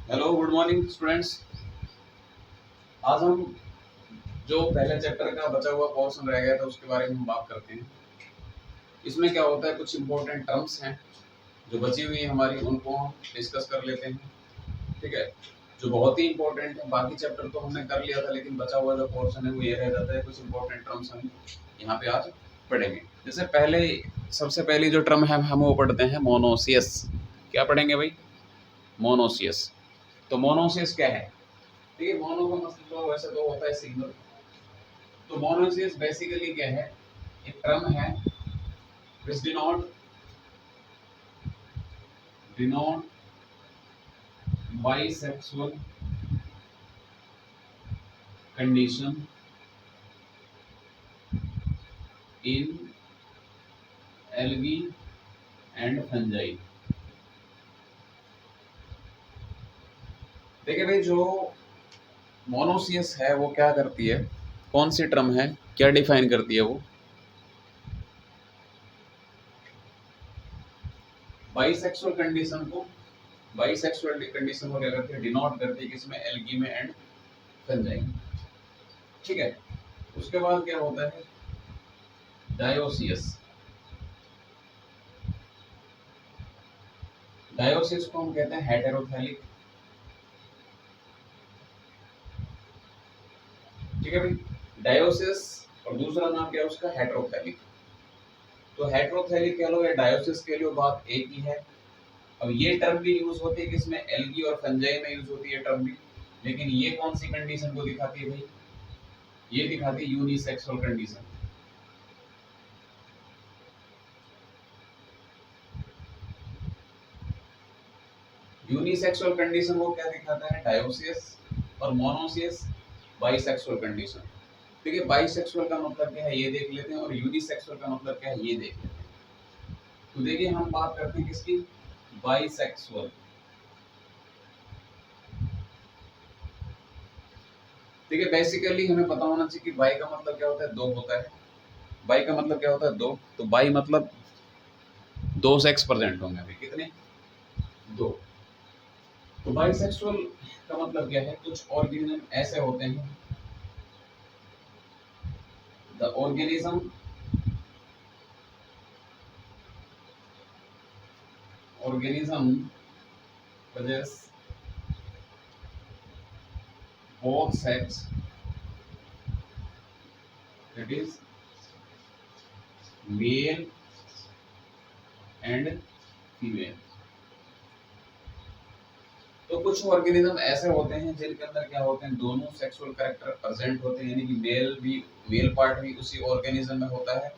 Hello good morning students. आज हम जो पहले चैप्टर का बचा हुआ पोर्शन रह गया था उसके बारे में हम बात करते हैं। इसमें क्या होता है, कुछ इंपॉर्टेंट टर्म्स हैं जो बची हुई है हमारी, उनको हम डिस्कस कर लेते हैं। ठीक है, जो बहुत ही इंपॉर्टेंट है। बाकी चैप्टर तो हमने कर लिया था, लेकिन बचा हुआ जो पोर्शन है वो ये रह जाता है। कुछ इंपॉर्टेंट टर्म्स हम यहाँ पे आज पढ़ेंगे। जैसे पहले सबसे पहली जो टर्म है हम वो पढ़ते हैं मोनोसियस। क्या पढ़ेंगे भाई? मोनोसियस। तो मोनोसियस क्या है? देखिए, मोनो का मतलब वैसे तो होता है सिंगल। तो मोनोसियस बेसिकली क्या है? एक टर्म है which denote bisexual condition in algae and fungi। देखिए भाई, जो मोनोसियस है वो क्या करती है, कौन सी टर्म है, क्या डिफाइन करती है वो? बाइसेक्सुअल कंडीशन को, बाइसेक्सुअल कंडीशन को क्या करती है? डिनोट करती है किसमें? एल्गी में एंड फंजाई। ठीक है, उसके बाद क्या होता है? डायोसियस। डायोसिस को हम कहते हैं हेटेरोथैलिक। ठीक है भाई, डायोसिस। और दूसरा नाम क्या है उसका? हेटेरोथैलिक। तो हेटेरोथैलिक कह लो या डायोसिस कह लो, बात एक ही है। अब ये टर्म भी यूज होती है किसमें? एल्गी और फंजाई में यूज होती है टर्म भी। लेकिन ये कौन सी कंडीशन को दिखाती है भाई? ये दिखाती है यूनिसेक्सुअल कंडीशन। यूनिसेक्सुअल कंडीशन को क्या दिखाता है? डायोसिस। और मोनोसियस बाइसेक्सुअल कंडीशन। देखिए, बाइसेक्सुअल का मतलब क्या है ये देख लेते हैं, और यूनिसेक्सुअल का मतलब क्या है ये देख लेते हैं। तो देखिए, हम बात करते हैं किसकी? बाइसेक्सुअल। देखिए, बेसिकली हमें पता होना चाहिए कि बाई का मतलब क्या होता है? दो होता है। बाई का मतलब क्या होता है? दो। तो बाई मतलब दो सेक्स प्रेजेंट होंगे। अभी कितने? दो। तो बाइसेक्सुअल का मतलब क्या है? कुछ ऑर्गेनिज्म ऐसे होते हैं, the organism organism possess both sex, that is male and female। तो कुछ ऑर्गेनिज्म ऐसे होते हैं जिनके अंदर क्या होते हैं? दोनों सेक्सुअल कैरेक्टर प्रेजेंट होते हैं, यानी कि मेल पार्ट भी उसी ऑर्गेनिज्म में होता है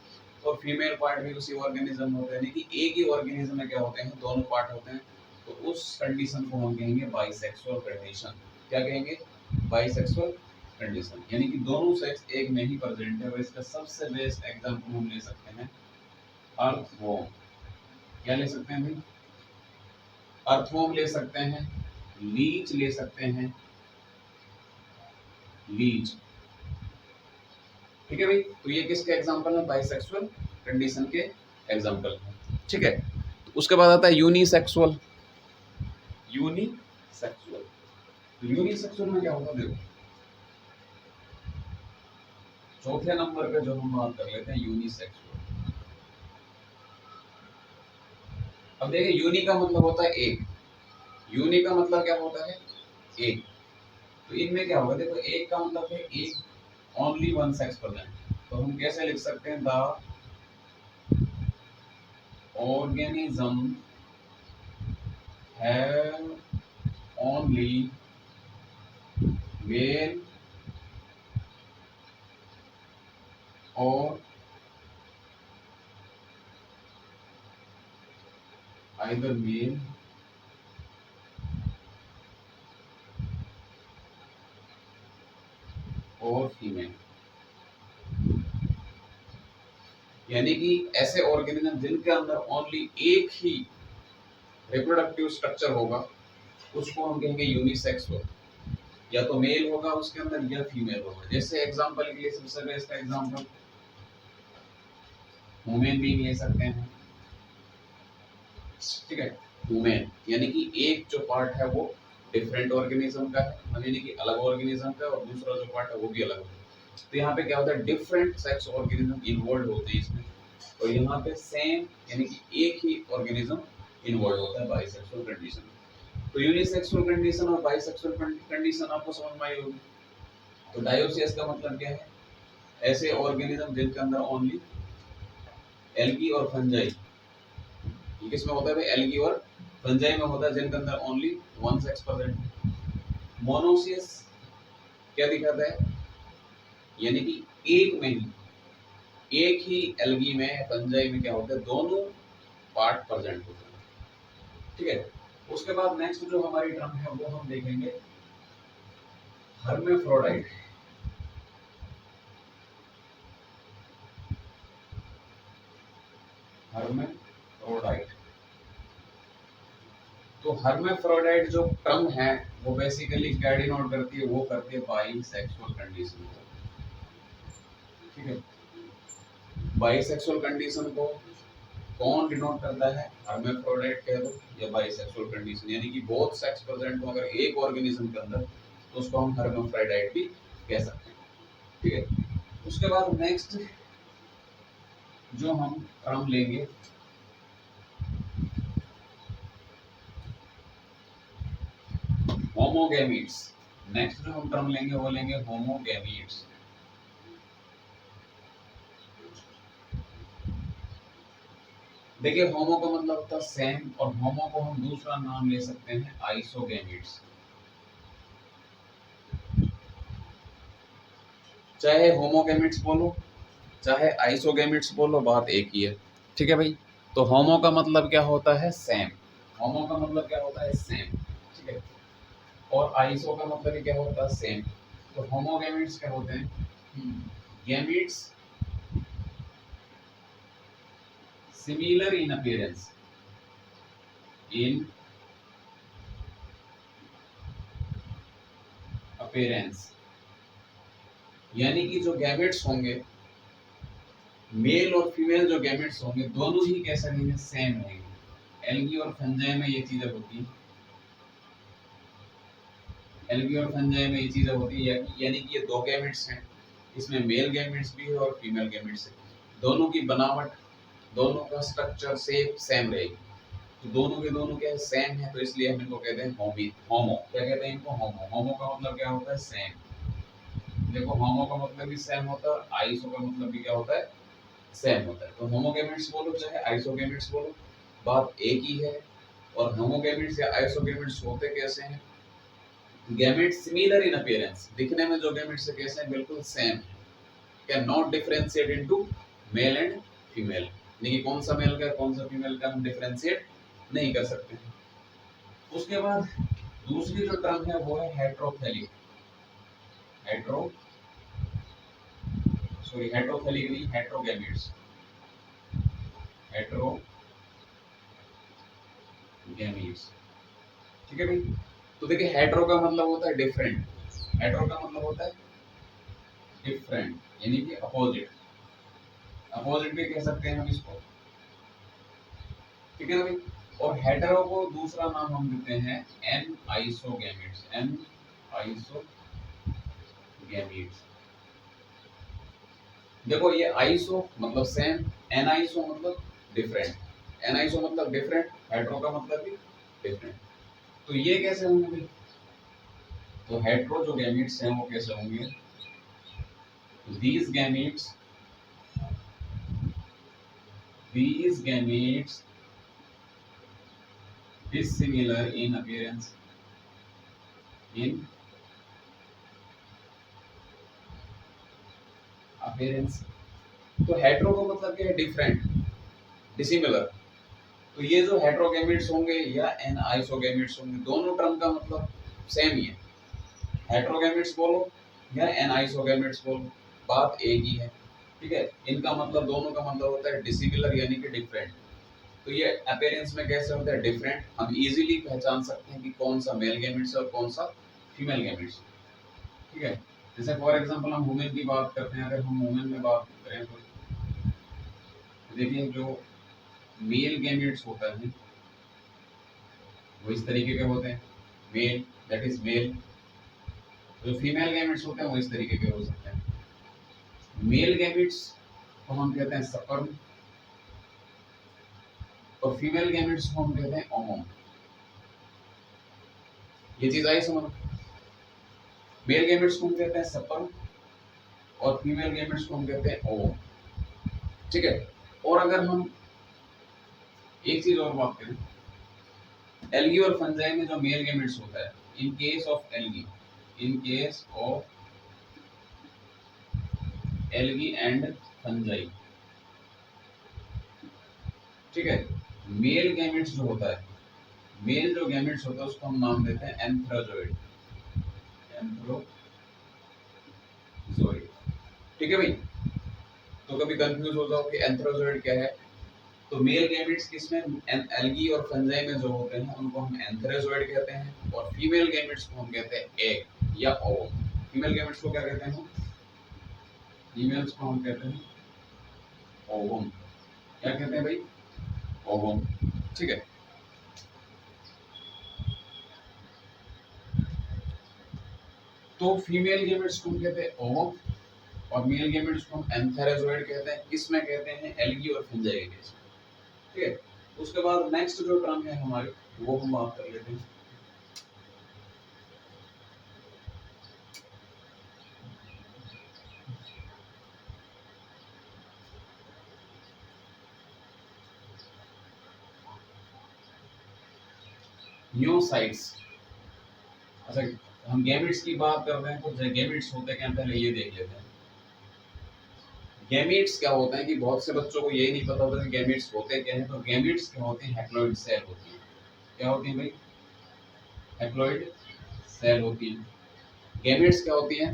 और फीमेल पार्ट भी उसी ऑर्गेनिज्म में होता है, यानी कि एक ही ऑर्गेनिज्म में क्या होते हैं? दोनों पार्ट होते हैं। तो उस कंडीशन को हम कहेंगे बाइसेक्सुअल कंडीशन। क्या कहेंगे? बाइसेक्सुअल कंडीशन, यानी कि दोनों सेक्स एक में ही प्रेजेंट है। और इसका सबसे बेस्ट एग्जांपल हम ले सकते हैं अर्थवॉर्म। क्या ले सकते हैं भाई? अर्थवॉर्म ले सकते हैं, लीच ले सकते हैं, लीच। ठीक है भाई, तो ये किसके एग्जांपल है? बाइसेक्सुअल कंडीशन के एग्जांपल है। ठीक है, तो उसके बाद आता है यूनिसेक्सुअल। यूनिसेक्सुअल, तो यूनिसेक्सुअल में क्या होगा? देखो, चौथे नंबर पे जो हम बात कर लेते हैं यूनिसेक्सुअल। अब देखिए, यूनि का मतलब होता है एक। यूनि का मतलब क्या होता है? एक। तो इनमें क्या होगा? देखो, एक का मतलब है एक, ओनली वन सेक्स प्रेजेंट। तो हम कैसे लिख सकते हैं? The organism have only male or either male और फीमेल। यानी कि ऐसे ऑर्गेनिज्म जिनके अंदर ओनली एक ही रिप्रोडक्टिव स्ट्रक्चर होगा उसको हम कहेंगे यूनिसेक्सुअल। या तो मेल होगा उसके अंदर या फीमेल होगा। जैसे एग्जांपल के लिए सबसे बेस्ट एग्जांपल ह्यूमन बीइंग ले सकते हैं। ठीक है, ह्यूमन यानी कि एक जो पार्ट है वो डिफरेंट ऑर्गेनिज्म का है, यानी कि अलग ऑर्गेनिज्म का, और दूसरा जो पार्ट है वो भी अलग है। तो यहाँ पे क्या होता है, डिफरेंट सेक्स ऑर्गेनिज्म इन्वॉल्व होते हैं इसमें, और यहाँ पे सेम यानी कि एक ही ऑर्गेनिज्म इन्वॉल्व होता है बाइसेक्सुअल कंडीशन में। तो यूनिसेक्सुअल कंडीशन और बाइसेक्सुअल कंडीशन आपको समझ में आई होगी। तो डायोसियस का मतलब क्या है, ऐसे ऑर्गेनिज्म जिनके अंदर ओनली एल्गी और फंजाई, किसमें होता है भाई, एल्गी और फंजाई में होता है, जिनके अंदर only one sex present. Monoecious क्या दिखाता है, यानी कि एक ही एल्गी में फंजाई में क्या होता है, दोनों पार्ट प्रेजेंट होते हैं। ठीक है, उसके बाद नेक्स्ट जो हमारी टर्म है वो हम देखेंगे हर्मेफ्रोडाइट। हर्मेफ्रोडाइट, तो हर्मेफ्रोडाइट जो टर्म है वो बेसिकली क्या डिनोट करती है, वो करती है बाइसेक्सुअल कंडीशन को। ठीक है, बाइसेक्सुअल कंडीशन को कौन डिनोट करता है, हर्मेफ्रोडाइट कह दो या बाइसेक्सुअल कंडीशन, यानी कि बोथ सेक्स प्रेजेंट हो अगर एक ऑर्गेनिज्म के अंदर तो उसको हम हर्मेफ्रोडाइट भी कह सकते हैं। ठीक है, उसके बाद नेक्स्ट जो हम टर्म लेंगे होमोगैमीट्स। नेक्स्ट जो हम टर्म लेंगे वो लेंगे होमोगैमीट्स। देखिए, होमो का मतलब होता है सेम, और होमो को हम दूसरा नाम ले सकते हैं आइसोगैमीट्स। चाहे होमोगैमीट्स बोलो चाहे आइसोगैमीट्स बोलो, बात एक ही है। ठीक है भाई, तो होमो का मतलब क्या होता है, सेम। होमो का मतलब क्या होता है, सेम। ठीक है, और आइसो का मतलब क्या होता है, सेम। तो होमोगैमीट्स क्या होते हैं, gametes similar in appearance, in appearance, यानी कि जो गैमेट्स होंगे, मेल और फीमेल जो गैमेट्स होंगे, दोनों ही कैसे रहेंगे, सेम रहेंगे। एल्गी और फंजाई में ये चीजें होती हैं, एल्गी और फंजाई में ये चीजें होती है, यानी कि ये दो गैमेट्स हैं, इसमें मेल गैमेट्स भी है और फीमेल गैमेट्स है, दोनों की बनावट, दोनों का स्ट्रक्चर सेम सेम रहेगी। तो दोनों के दोनों क्या है, सेम है, तो इसलिए हम इनको कहते हैं होमो। क्या कहते हैं इनको, होमो। होमो का मतलब क्या होता है, सेम। देखो, होमो का मतलब भी सेम होता है, आइसो का मतलब भी क्या होता है, सेम होता है। तो होमोगैमेट्स बोलो चाहे आइसोगैमेट्स बोलो, बात एक ही है। और होमोगैमेट्स या आइसोगैमेट्स होते कैसे हैं, गैमेट्स सिमिलर इन अपीयरेंस, दिखने में जो गैमेट्स है कैसे हैं, बिल्कुल सेम है, can not differentiate into male and female, यानी कि कौन सा मेल का कौन सा फीमेल का हम डिफरेंशिएट नहीं कर सकते। उसके बाद दूसरी जो टर्म है वो है हेट्रोथैलिक। हेट्रो सॉरी हेट्रोथैलिक नहीं, हेट्रोगैमेट्स। हेट्रोगैमेट्स, ठीक है भाई। तो देखिए, हेट्रो का मतलब होता है डिफरेंट, हेट्रो का मतलब होता है डिफरेंट, यानी कि अपोजिट, अपोजिट भी कह सकते हैं हम इसको। ठीक है ना भाई। और हेटेरो को दूसरा नाम हम देते हैं एन आइसोगैमेट्स, एन आइसोगैमेट्स। देखो, ये आइसो मतलब सेम, एन आइसो मतलब डिफरेंट, एन आइसो मतलब डिफरेंट, हेटेरो का मतलब भी डिफरेंट। तो ये कैसे होंगे भाई, तो हेटेरो जो गैमेट्स हैं वो कैसे होंगे, these gametes these gametes dissimilar in appearance, in appearance। तो हेटेरो का मतलब क्या है, डिफरेंट, डिसिमिलर। तो ये जो हेटेरोगैमेट्स होंगे या एन आइसोगैमेट्स होंगे, दोनों टर्म का मतलब सेम ही है। हेटेरोगैमेट्स बोलो या एन आइसोगैमेट्स बोलो, बात एक ही है। ठीक है, इनका मतलब, दोनों का मतलब होता है डिसिमिलर, यानी कि डिफरेंट। तो ये अपीयरेंस में कैसे होता है, डिफरेंट। हम इजीली पहचान सकते हैं कि कौन सा मेल गैमेट्स है और कौन सा फीमेल गैमेट्स। ठीक है, जैसे फॉर एग्जांपल हम वुमेन की बात करते हैं, अगर हम वुमेन में बात करें तो देखिए, जो मेल गैमेट्स होता है वो इस तरीके के होते हैं, मेल, दैट इज मेल। जो फीमेल गैमेट्स होते हैं वो इस तरीके के हो सकते हैं। मेल गैमेट्स को हम कहते हैं स्पर्म और फीमेल गैमेट्स को हम कहते हैं ओवम। ये चीज आई समझ? मेल गैमेट्स को हम कहते हैं स्पर्म और फीमेल गैमेट्स को हम कहते हैं ओवम, ठीक है। और अगर हम एक चीज और बात करें, एल्गी और फंजाई में जो मेल गैमेट्स होता है, in case of algae, in case of algae and fungi, ठीक है, मेल गैमेट्स जो होता है, मेल जो गैमेट्स होता है उसको हम नाम देते हैं एंथ्रोजोइड, एंथ्रोजोइड, ठीक है भाई। तो कभी कंफ्यूज हो जाओ कि एंथ्रोजोइड क्या है, तो मेल गैमेट्स किसमें, एल्गी और फंजाई में जो होते हैं उनको हम एंथ्रोजोइड कहते हैं, और फीमेल गैमेट्स को हम कहते हैं एग या ओवम। फीमेल गैमेट्स को क्या कहते हैं हम? फीमेल्स को हम कहते हैं ओवम। क्या कहते हैं भाई? ओवम, ठीक है। तो फीमेल गैमेट्स को हम कहते हैं ओवम और मेल गैमेट्स को हम एंथेरोजोइड कहते हैं। किसमें कहते हैं? एल्गी और फंजाई के केस में, ठीक है। उसके बाद नेक्स्ट जो टर्म है हमारी, वो हम बात कर लेते हैं। मियोसाइट्स। अच्छा, हम गैमेट्स की बात कर रहे हैं तो गैमेट्स होते क्या, पहले ये देख लेते हैं। गैमेट्स क्या होता है कि बहुत से बच्चों को यही नहीं पता होता कि गैमेट्स होते क्या हैं। तो गैमेट्स क्या होते हैं? हैप्लॉइड सेल होती है। क्या होती है भाई? हैप्लॉइड सेल होती है। गैमेट्स क्या होती है?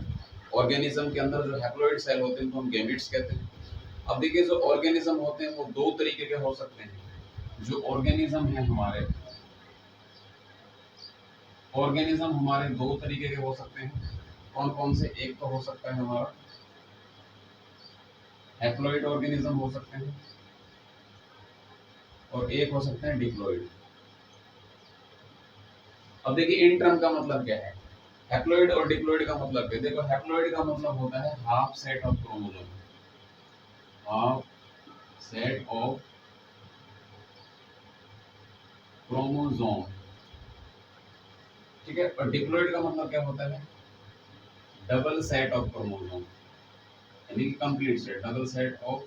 ऑर्गेनिज्म के अंदर जो हैप्लॉइड सेल होते हैं तो हम गैमेट्स कहते हैं। अब देखिए, जो ऑर्गेनिज्म होते हैं वो दो तरीके के हो सकते हैं। जो ऑर्गेनिज्म है हमारे, ऑर्गेनिज्म हमारे दो तरीके के हो सकते हैं। कौन कौन से? एक तो हो सकता है हमारा हैप्लॉइड ऑर्गेनिज्म हो सकते हैं, और एक हो सकते हैं डिप्लॉइड। अब देखिए, इन टर्म का मतलब क्या है? हैप्लॉइड और डिप्लॉइड का मतलब क्या है? देखो, हैप्लॉइड का मतलब होता है half set of chromosome, half set of chromosome, ठीक है। और डिप्लॉइड का मतलब क्या होता है? डबल सेट ऑफ क्रोमोसोम, यानी कि complete set, double set of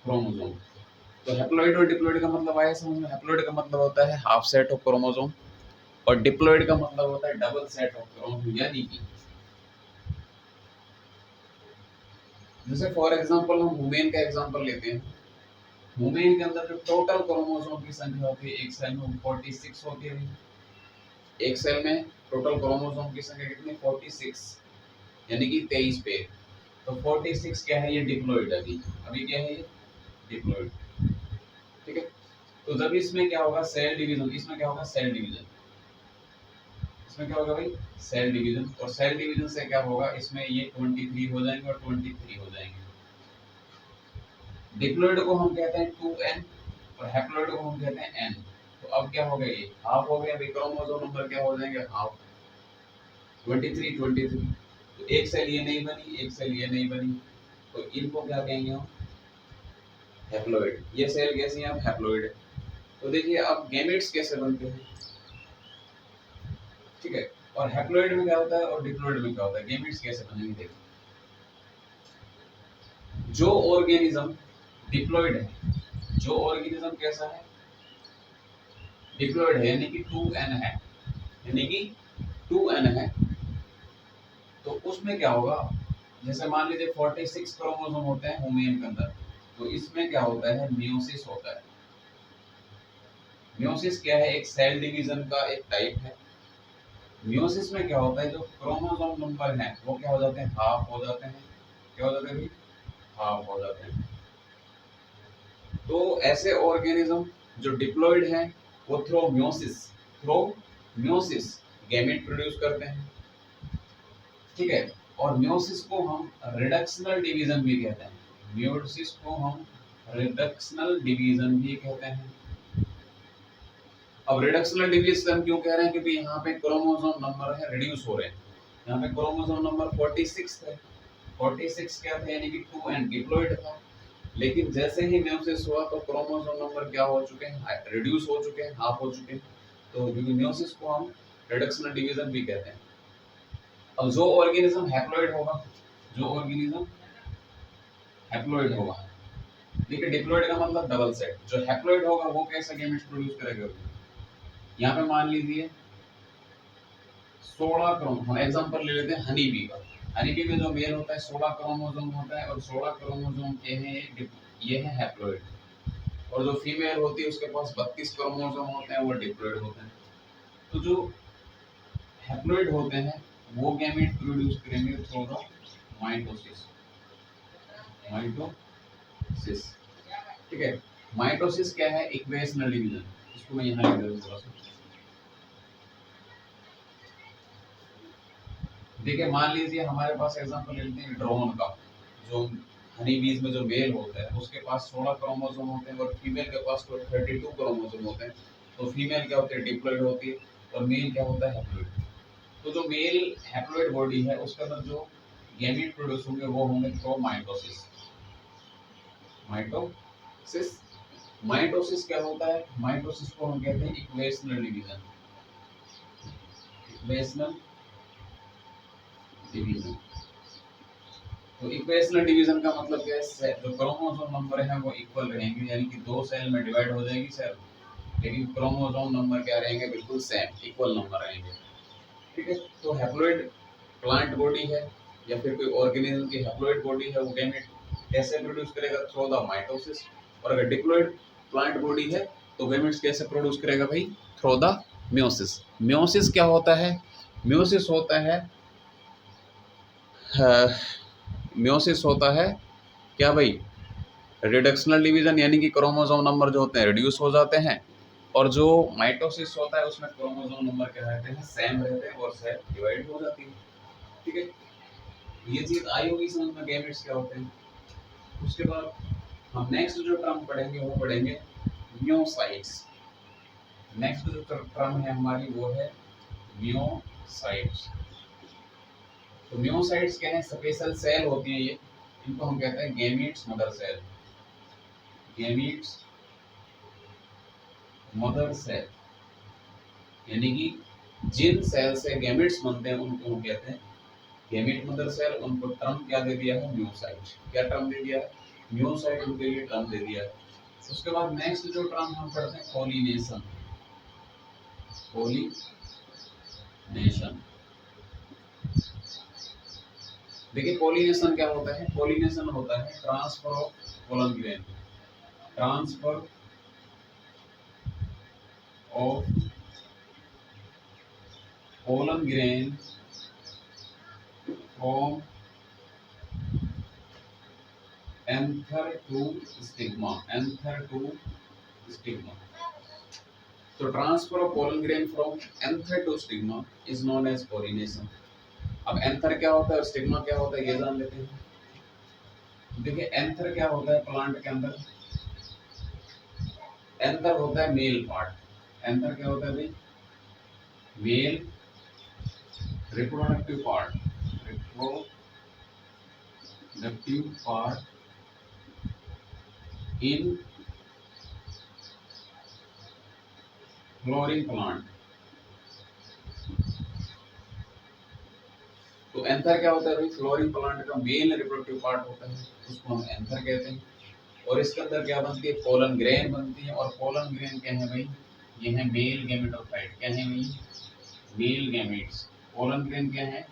chromosome. तो हैप्लॉइड और डिप्लॉइड का मतलब आया समझ में? हैप्लॉइड का मतलब होता है हाफ सेट ऑफ क्रोमोसोम और डिप्लॉइड का मतलब होता है डबल सेट ऑफ क्रोमोसोम। यानी कि जैसे फॉर एग्जांपल हम वुमेन का एग्जांपल लेते हैं। वुमेन के अंदर जो टोटल क्रोमोसोम की संख्या होती है, एक सेल में 46 होती है। एक सेल में टोटल क्रोमोसोम की संख्या कितनी? 46, यानी कि 23 पेयर। तो 46 क्या है? ये डिप्लॉइड है। अभी अभी क्या है? ये डिप्लॉइड, ठीक है। तो जब इसमें क्या होगा? Cell division. इसमें क्या होगा? Cell division. इसमें क्या होगा भाई? Cell division. और सेल डिवीजन से क्या होगा? इसमें ये 23 हो जाएंगे और 23 हो जाएंगे। डिप्लॉइड को हम कहते हैं 2n और हैप्लॉइड को हम कहते हैं n। तो अब क्या हो गया? ये हाफ हो गया। क्रोमोसोम नंबर क्या हो जाएंगे? हाफ, 23। तो एक सेल ये नहीं बनी, एक सेल ये नहीं बनी, तो इनको क्या कहेंगे हम? हैप्लॉइड। ये सेल कैसी है? हैप्लॉइड है। तो देखिए, अब गैमेट्स कैसे बनते हैं, ठीक है। और हैप्लॉइड में क्या होता है और डिप्लॉइड में क्या होता है? गैमेट्स कैसे बनेंगे? देखो, जो ऑर्गेनिज्म डिप्लॉइड है, जो ऑर्गेनिज्म कैसा है? डिप्लॉइड है, यानी कि 2n है, यानी कि 2n है। तो उसमें क्या होगा? जैसे मान लीजिए 46 क्रोमोसोम होते हैं वुमेन के अंदर, तो इसमें क्या होता है? मियोसिस होता है। मियोसिस क्या है? एक सेल डिवीजन का एक टाइप है। मियोसिस में क्या होता है? जो क्रोमोसोम नंबर है वो क्या हो जाते हैं? हाफ हो जाते हैं। क्या हो जाते हैं? हाफ हो जाते हैं। तो ऐसे ऑर्गेनिज्म जो डिप्लॉइड हैं वो थ्रो मियोसिस गैमेट प्रोड्यूस करते हैं, ठीक है। और मियोसिस को हम रिडक्शनल डिवीजन भी कहते हैं। मियोसिस को हम रिडक्शनल डिवीजन भी कहते हैं। अब रिडक्शनल डिवीजन क्यों कह रहे हैं, क्योंकि यहाँ पे क्रोमोसोम नंबर है रिड्यूस हो रहे हैं। यहाँ पे क्रोमोसोम नंबर 46 है, 46 क्या था, यानी कि 2 एंड डिप्लॉइड था। लेकिन जैसे ही मेयोसिस हुआ तो क्रोमोसोम नंबर क्या हो चुके हैं, रिड्यूस हो चुके हैं, हाफ हो चुके हैं। तो मेयोसिस को हम रिडक्शनल डिवीजन भी कहते हैं। अब जो ऑर्गेनिज्म हैप्लॉइड होगा, जो ऑर्गेनिज्म हैप्लॉइड होगा, देखिए डिप्लॉइड का मतलब डबल सेट, जो हैप्लॉइड होगा वो कैसा गैमेट्स प्रोड्यूस करेगा। यहाँ पे मान लीजिए 16 क्रोमोसोम, एग्जांपल ले लेते हैं हनी बी का। हनी बी में जो मेल होता है 16 क्रोमोसोम होता है, और 16 क्रोमोसोम के हैं ये है हैप्लॉइड, और जो फीमेल होती है उसके पास 32 क्रोमोसोम होते हैं, वो डिप्लॉइड होते हैं। तो जो हैप्लॉइड होते हैं वो गैमेट प्रोड्यूस करेंगे थ्रू द माइटोसिस। माइटोसिस, ठीक है। माइटोसिस क्या है, इक्वेशनल डिवीजन। इसको मैं यहाँ लिख देता हूँ थोड़ा सा। देखिए मान लीजिए हमारे पास एग्जांपल लेते हैं ड्रोन का। जो हनी बीज में जो मेल होता है उसके पास 16 क्रोमोसोम होते हैं, और फीमेल के पास 32 क्रोमोसोम होते हैं। तो फीमेल क्या होती है, डिप्लॉइड होती है, और मेल क्या होता है, हैप्लॉइड। तो जो मेल हैप्लॉइड बॉडी है उसके अंदर जो गैमीट प्रोड्यूस होंगे वो होंगे थ्रू माइटोसिस। माइटोसिस, माइटोसिस क्या होता है, माइटोसिस को हम कहते हैं इक्वेशनल डिवीजन। इक्वेशनल डिवीजन, तो इक्वेशनल डिवीजन का मतलब क्या है, जो क्रोमोसोम नंबर है वो इक्वल रहेंगे, यानी कि 2 सेल में डिवाइड हो जाएगी सेल, लेकिन क्रोमोसोम नंबर क्या रहेंगे, बिल्कुल सेम इक्वल नंबर रहेंगे, ठीक है। तो हैप्लॉइड प्लांट बॉडी है या फिर कोई ऑर्गेनिज्म की हैप्लॉइड बॉडी है, वो गैमेट कैसे प्रोड्यूस करेगा, थ्रू द माइटोसिस। और अगर डिप्लॉइड प्लांट बॉडी है तो गैमेट्स कैसे प्रोड्यूस करेगा भाई, थ्रू द मेयोसिस। मेयोसिस क्या होता है, मेयोसिस होता है मेयोसिस होता है क्या भाई, रिडक्शनल डिवीजन, यानी कि क्रोमोसोम नंबर जो होते हैं रिड्यूस हो जाते हैं, और जो माइटोसिस होता है उसमें क्रोमोसोम नंबर क्या रहते हैं, सेम रहते हैं, और सेल डिवाइड हो जाती है, ठीक है। ये चीज आई होगी समझ में, गैमेट्स क्या होते हैं। उसके बाद हम नेक्स्ट जो टर्म पढ़ेंगे वो पढ़ेंगे मियोसाइट्स। नेक्स्ट जो टर्म है हमारी वो है मियोसाइट्स। तो मियोसाइट्स क्या है, स्पेशल सेल होती है ये, इनको हम कहते हैं gametes mother cell. Gametes mother cell, यानी कि जिन सेल से गैमीट्स बनते हैं उनको हम कहते हैं गैमीट मदर सेल। उनको टर्म क्या दे दिया है, मियोसाइट। क्या टर्म दे दिया है, मियोसाइट उनके लिए टर्म दे दिया है। उसके बाद नेक्स्ट जो टर्म हम पढ़ते हैं पॉलिनेशन। पॉलिनेशन, देखिए पॉलिनेशन क्या होता है, पॉलिनेशन होता है transfer of pollen grain. Transfer of pollen grain from anther to stigma. Anther to stigma, तो transfer of pollen grain from anther to stigma is known as pollination. अब anther क्या होता है और स्टिग्मा क्या होता है ये जान लेते हैं। देखिए एंथर क्या होता है प्लांट के अंदर, एंथर होता है मेल पार्ट। एंथर क्या होता है भाई, male reproductive part. Reproductive part in flowering plant. तो एंथर क्या होता है भाई, फ्लोरिंग प्लांट का मेल रिप्रोडक्टिव पार्ट होता है, उसको हम एंथर कहते हैं। और इसके अंदर क्या बनती है, पोलन ग्रेन बनती है। और पोलन ग्रेन क्या है भाई, ये है मेल गैमेटोफाइट। क्या है भाई, मेल गैमेट्स। पोलन ग्रेन क्या है,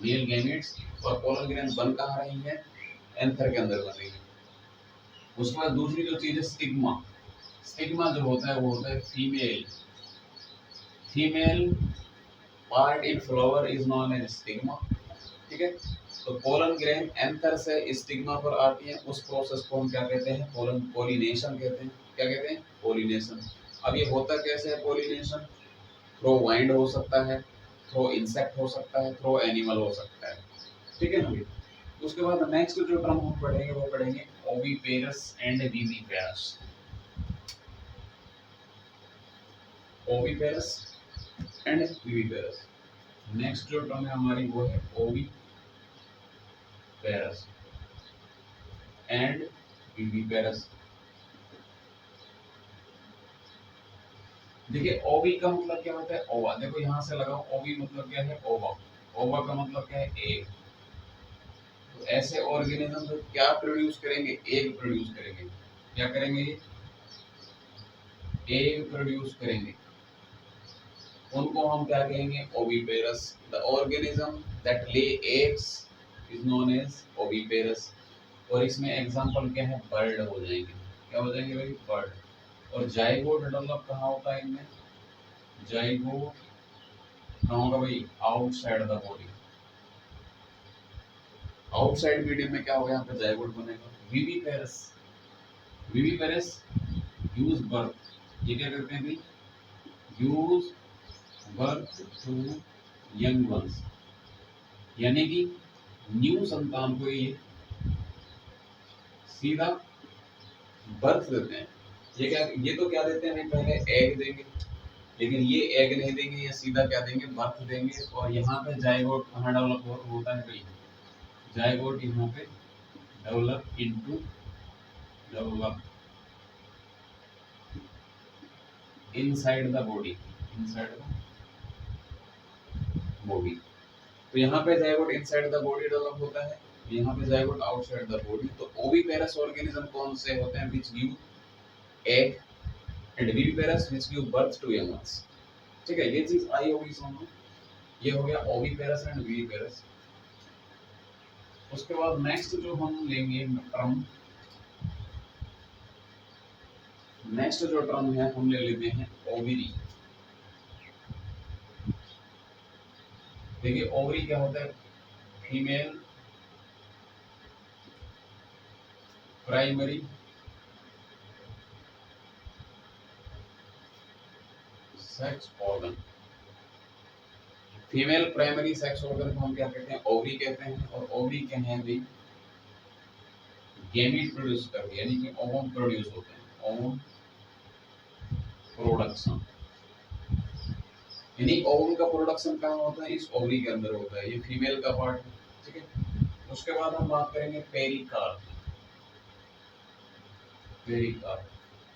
मेल गैमेट्स। और पोलन ग्रेन बन कहाँ रही है, एंथर के अंदर बन रही है। उसके बाद दूसरी जो चीज है स्टिग्मा। स्टिग्मा जो होता है वो होता है female. Female part in flower is known as stigma, ठीक है। तो पोलन ग्रेन एंथर से स्टिग्मा पर आती है, उस प्रोसेस को हम क्या कहते हैं, पोलिनेशन कहते हैं। क्या कहते हैं, पोलिनेशन। अब ये होता कैसे है पोलिनेशन, थ्रो वाइंड हो सकता है, थ्रो इंसेक्ट हो सकता है, थ्रो एनिमल हो सकता है, ठीक है ना। उसके बाद नेक्स्ट जो टर्म हम पढ़ेंगे वो पढ़ेंगे oviparous and viviparous. Oviparous and viviparous. Next जो टर्म है हमारी वो है ओविपेरस एंड विविपेरस। देखिए ओवी का मतलब क्या होता है? ओवा। देखो यहाँ से लगाओ, ओवी मतलब क्या है? ओवा। ओवा का मतलब क्या है? एग। तो ऐसे ऑर्गेनिज्म जो क्या प्रोड्यूस करेंगे? एग प्रोड्यूस करेंगे। क्या करेंगे? एग प्रोड्यूस करेंगे। उनको हम क्या कहेंगे? Oviparous. The organism that lay eggs is known as oviparous. और इसमें एग्जांपल क्या है? बर्ड हो जाएंगे। क्या हो जाएंगे भाई? बर्ड। और जाइगोट डेवलप कहाँ होता है इनमें? जाइगोट कहाँ होगा भाई? Outside the body. Outside medium में क्या होगा? यहाँ पे जाइगोट बनेगा। विविपेरस। Viviparous use birth. ये क्या करते हैं भाई? Use birth to young ones, यानी कि न्यू संतान को ये सीधा बर्थ देते हैं। ये क्या? ये तो क्या देते हैं? पहले एग देंगे, लेकिन ये एग नहीं देंगे, ये सीधा क्या देंगे? बर्थ देंगे। और यहाँ पे जाइगोट कहाँ डेवलप होता है भाई? जाइगोट यहाँ पे develop inside the body. Inside the body. तो यहाँ पे zygote inside the body develop होता है, यहाँ पे जाइगोट आउटसाइड द बॉडी। तो ओविपेरस ऑर्गेनिज्म कौन से होते हैं? Which give egg, and viviparous which give birth to young ones. ठीक है, ये चीज आई होगी समझ। ये हो गया ओविपेरस एंड विविपेरस। उसके बाद नेक्स्ट जो हम लेंगे टर्म, नेक्स्ट जो टर्म है हम ले लेते हैं ओवरी। देखिए ओवरी क्या होता है? Female primary sex organ. Female primary sex organ को हम क्या कहते हैं? ओवरी कहते हैं। और ओवरी क्या है भाई? गैमीट प्रोड्यूस करती है, यानी कि ओवम प्रोड्यूस होते हैं। ओवम प्रोडक्शन, यानी ओवम का प्रोडक्शन कहाँ होता है? इस ओवरी के अंदर होता है। ये फीमेल का पार्ट है। ठीक है। उसके बाद हम बात करेंगे पेरिकार्प। पेरिकार्प।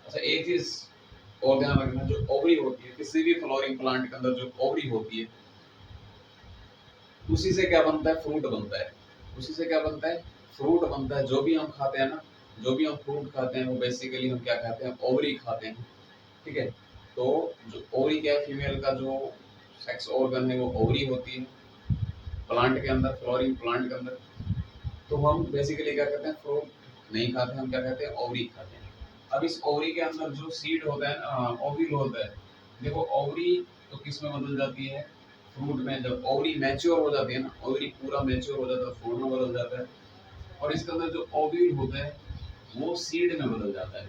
अच्छा, एक चीज और ध्यान रखना, जो ओवरी होती है किसी भी फ्लोरिंग प्लांट के अंदर, जो ओवरी होती है उसी से क्या बनता है? फ्रूट बनता है। उसी से क्या बनता है? फ्रूट बनता है। जो भी हम खाते हैं ना, जो भी हम फ्रूट खाते हैं वो बेसिकली हम क्या खाते हैं? ओवरी खाते हैं। ठीक है। तो जो ओवरी क्या है? फीमेल का जो सेक्स ऑर्गन है वो ओवरी होती है प्लांट के अंदर, फ्लोरिंग प्लांट के अंदर। तो हम बेसिकली क्या कहते हैं? फ्रूट नहीं खाते, हम क्या कहते हैं? ओवरी खाते हैं। अब इस ओवरी के अंदर जो सीड होता है ना, ओव्यूल होता है। देखो ओवरी तो किस में बदल जाती है? फ्रूट में। जब ओवरी मैच्योर हो जाती है ना, ओवरी पूरा मैच्योर हो जाता है, फ्रूट में बदल जाता है। और इसके अंदर जो ओव्यूल होता है वो सीड में बदल जाता है।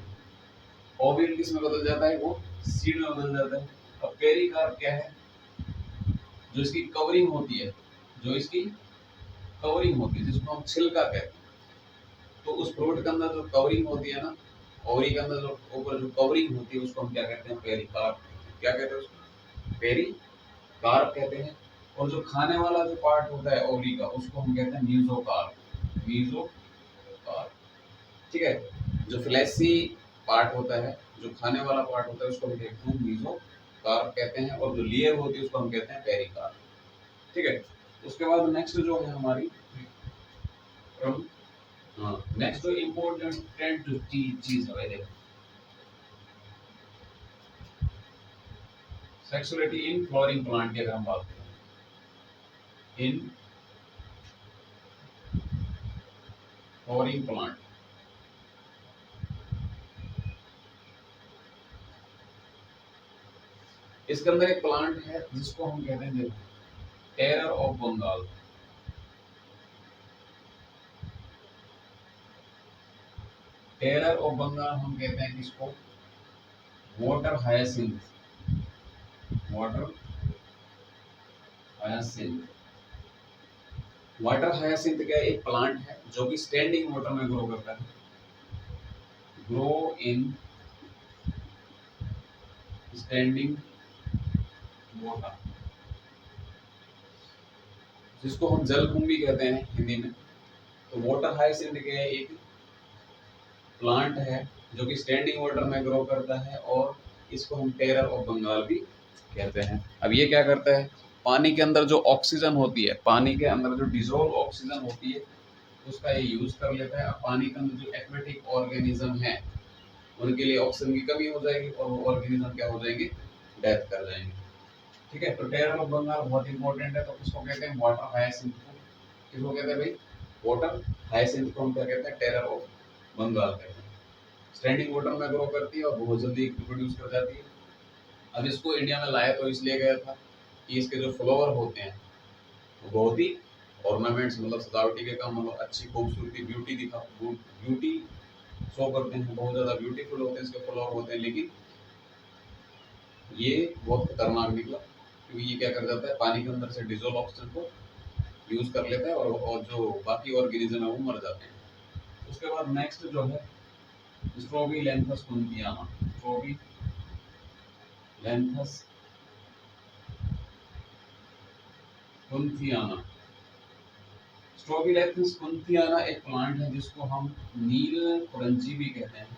ओव्यूल किस में बदल जाता है? वो सीड में बदल जाता है। अब पेरिकार्प क्या है? जो इसकी कवरिंग होती है, जो इसकी कवरिंग होती है, जिसको हम छिलका कहते हैं। तो उस फ्रूट के अंदर जो कवरिंग होती है ना, ओवरी के अंदर जो ऊपर जो कवरिंग होती है उसको हम क्या कहते हैं? पेरिकार्प। क्या कहते हैं उसको? पेरिकार्प कहते हैं। और जो खाने वाला जो पार्ट होता है ओवरी का, उसको हम कहते हैं मीजोकार्प। मीजोकार्प। ठीक है। जो फ्लैशी पार्ट होता है, जो खाने वाला पार्ट होता है, उसको हम कहते हैं मीजोकार्प कहते हैं। और जो लेयर होती है उसको हम कहते हैं पेरिकार्प। ठीक है। उसके बाद नेक्स्ट जो है हमारी, नेक्स्ट जो इम्पोर्टेंट जो चीज है भाई, देखो सेक्सुअलिटी इन फ्लोरिंग प्लांट की अगर हम बात करें, इन फ्लोरिंग प्लांट, इसके अंदर एक प्लांट है जिसको हम कहते हैं, देखो, terror of Bengal. Terror of Bengal हम कहते हैं किसको? Water hyacinth. Water hyacinth. Water hyacinth क्या एक प्लांट है जो कि स्टैंडिंग वाटर में ग्रो करता है, ग्रो इन स्टैंडिंग वाटर, जिसको हम जलकुंभी कहते हैं हिंदी में। तो वाटर हायासिंथ क्या एक प्लांट है जो कि स्टैंडिंग वाटर में ग्रो करता है, और इसको हम टेरर ऑफ बंगाल भी कहते हैं। अब ये क्या करता है, पानी के अंदर जो ऑक्सीजन होती है, पानी के अंदर जो डिजोल्व ऑक्सीजन होती है उसका ये यूज कर लेता है। अब पानी के अंदर जो एक्वेटिक ऑर्गेनिज्म है उनके लिए ऑक्सीजन की कमी हो जाएगी और वो ऑर्गेनिज्म क्या हो जाएंगे, डेथ कर जाएंगे। ठीक है, तो टेरर ऑफ बंगाल बहुत इंपॉर्टेंट है। तो किसको कहते हैं, वाटर हायासिंथ को। किसको कहते हैं भाई, वाटर हायासिंथ को हम क्या कहते हैं, टेरर ऑफ बंगाल कहते हैं। स्टैंडिंग वाटर में ग्रो करती है और बहुत जल्दी रिप्रोड्यूस कर जाती है। अब इसको इंडिया में लाया तो इसलिए गया था कि इसके जो फ्लावर होते हैं वो बहुत ही ऑर्नामेंट्स, मतलब सजावटी के काम, मतलब अच्छी खूबसूरती, ब्यूटी शो करते हैं, बहुत ज़्यादा ब्यूटीफुल होते हैं इसके फ्लावर होते हैं। लेकिन ये बहुत खतरनाक निकला क्योंकि ये क्या कर जाता है, पानी के अंदर से डिजोल्व ऑक्सीजन को यूज कर लेता है और जो बाकी ऑर्गेनिज्म है वो मर जाते हैं। उसके बाद नेक्स्ट जो है स्ट्रोबिलैंथस कुंतियाना, स्ट्रोबिलैंथस कुंतियाना। स्ट्रोबिलैंथस कुंतियाना एक प्लांट है जिसको हम नील कुरंजी भी कहते हैं।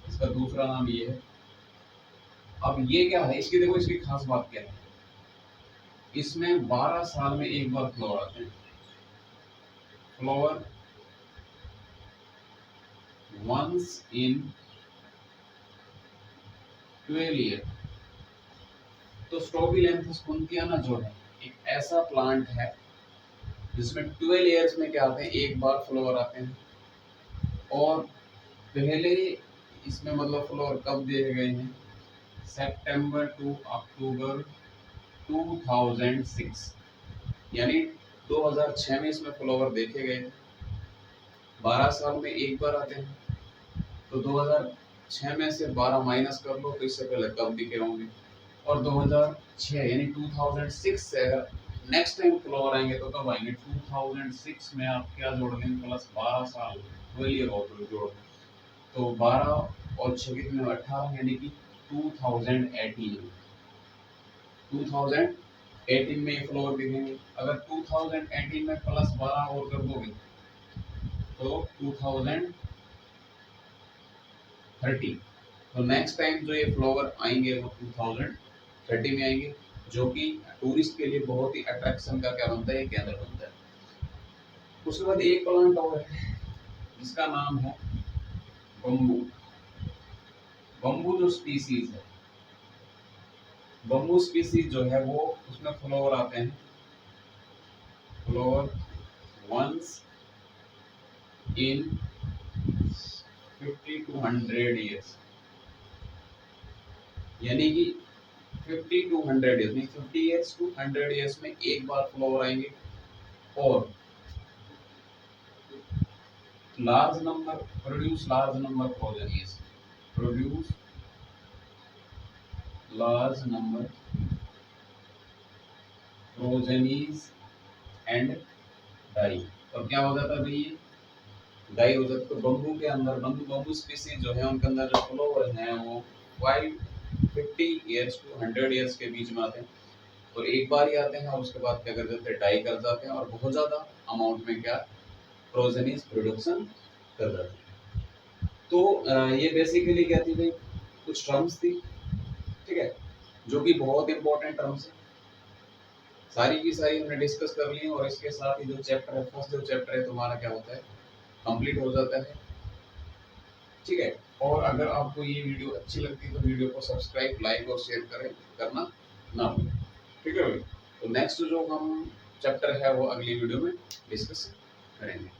इसका दूसरा नाम ये है। अब ये क्या है, इसकी देखो, इसकी खास बात क्या है, इसमें 12 साल में एक बार फ्लावर आते हैं। Flower once in 12 year. तो स्ट्रोबिलैंथस कुंतियाना जो है एक ऐसा प्लांट है जिसमें 12 ईयर्स में क्या आते हैं, एक बार फ्लावर आते हैं। और पहले इसमें मतलब फ्लावर कब दिए गए हैं, सितंबर टू अक्टूबर 2006, यानी 2006 में इसमें फ्लावर देखे गए। 12 साल में एक बार आते हैं, तो 2006 में से 12 माइनस कर लो तो इससे पहले कब दिखे होंगे। और 2006 यानी 2006 से अगर नेक्स्ट टाइम फ्लावर आएंगे तो कब आएंगे, 2006 में आप क्या जोड़ देंगे, प्लस 12 साल, 12 ईयर और जोड़ दें तो 12 और 6 कितने, 18, यानी कि 2018 में ये फ्लावर दिखेंगे। अगर 2018 में प्लस 12 और कर दोगे तो 2030, तो नेक्स्ट टाइम जो ये फ्लावर आएंगे वो 2030 में आएंगे, जो कि टूरिस्ट के लिए बहुत ही अट्रैक्शन का क्या बनता है, केंद्र बनता है। उसके बाद एक प्लांट और है जिसका नाम है बम्बू। बम्बू जो स्पीसीज है, बम्बू स्पीसीज जो है वो उसमें फ्लावर आते हैं, flower once in 50 to 100 years, यानी कि 50 to 100 years, 50 years to 100 years में एक बार फ्लावर आएंगे। और large number produce large number progenies, produce large number progenies and die. और क्या हो जाता है भाई, ये डाई हो जाता है। तो बम्बू के अंदर, बम्बू स्पीसीज जो है उनके अंदर जो फ्लावर हैं वो 50 ईयर्स टू 100 ईयर्स के बीच में आते हैं, और एक बार ही आते हैं और उसके बाद क्या कर देते हैं, डाई कर जाते हैं और बहुत ज्यादा अमाउंट में क्या प्रोजेनियस प्रोडक्शन कर जाते हैं। तो ये बेसिकली क्या थी भाई, कुछ टर्म्स थी, ठीक है, जो कि बहुत इंपॉर्टेंट टर्म्स है। सारी की सारी हमने डिस्कस कर ली, और इसके साथ ही जो चैप्टर है, फर्स्ट जो चैप्टर है तुम्हारा क्या होता है, कंप्लीट हो जाता है। ठीक है, और अगर आपको ये वीडियो अच्छी लगती है तो वीडियो को सब्सक्राइब, लाइक और शेयर करना ना भूलें। ठीक है भाई, तो नेक्स्ट जो हम चैप्टर है वो अगली वीडियो में डिस्कस करेंगे।